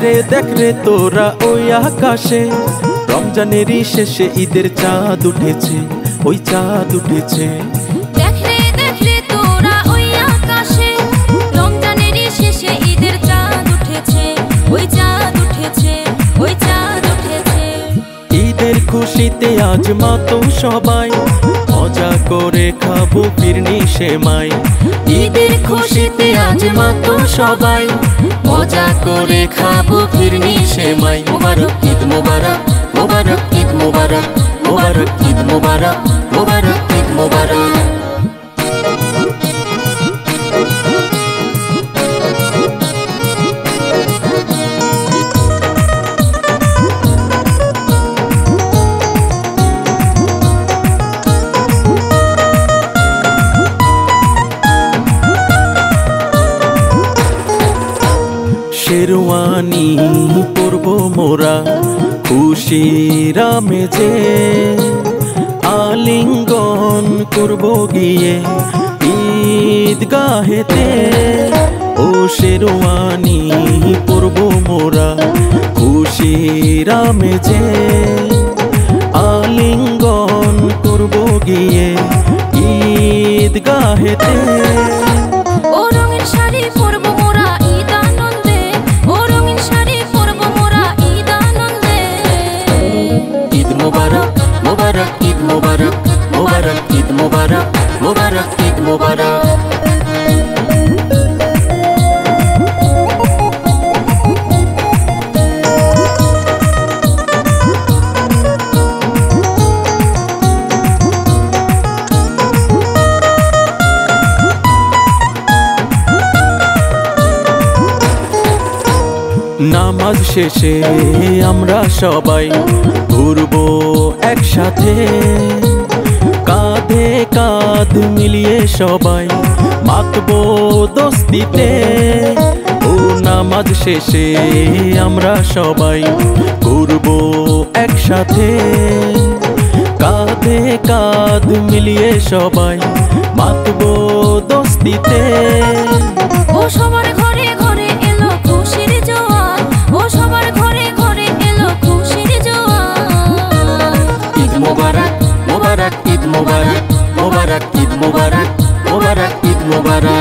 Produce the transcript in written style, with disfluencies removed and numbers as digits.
দেখ রে তোরা ওই আকাশে, রমজানেরই শেষে ঈদের চাঁদ উঠেছে, ওই চাঁদ উঠেছে। দেখ রে তোরা ওই আকাশে, রমজানেরই শেষে ঈদের চাঁদ উঠেছে, ওই চাঁদ উঠেছে, ওই চাঁদ উঠেছে। ঈদের খুশিতে আজ মাতো সবাই, মজা করে খাবো ফিরনি সেমাই। ঈদের খুশিতে আজ মাতো সবাই, মজা করে খাবো ফিরনি সেমাই। মুবারক ঈদ মুবারক, মুবারক ঈদ মুবারক, মুবারক ঈদ মুবারক, মুবারক ঈদ মুবারক। শেরওয়ানি পরব মোরা খুশির আমেজে, আলিঙ্গন করব গিয়ে ঈদগাহেতে। ও শেরওয়ানি পরব মোরা খুশির আমেজে, আলিঙ্গন করব গিয়ে ঈদগাহেতে। ও রঙিন শাড়ি পরবো মোরা ঈদ আনন্দে, ও রঙিন শাড়ি পরবো মোরা ঈদ আনন্দে। ঈদ মুবারক, মুবারক ঈদ মুবারক, মুবারক ঈদ মুবারক, মুবারক ঈদ মুবারক। নামাজ শেষে আমরা সবাই ঘুরবো একসাথে, কাঁধে কাঁধ মিলিয়ে সবাই মাতবো দোস্তিতে। ও নামাজ শেষে আমরা সবাই ঘুরবো একসাথে, কাঁধে কাঁধ মিলিয়ে সবাই মাতবো দোস্তিতে। ও সবার ঘরে ঘরে এলো খুশির জোয়ার, ও সবার ঘরে ঘরে এলো খুশির জোয়ার। ঈদ মুবারক, মুবারক ঈদ মুবারক, মুবারক ঈদ মুবারক, মুবারক ঈদ মুবারক।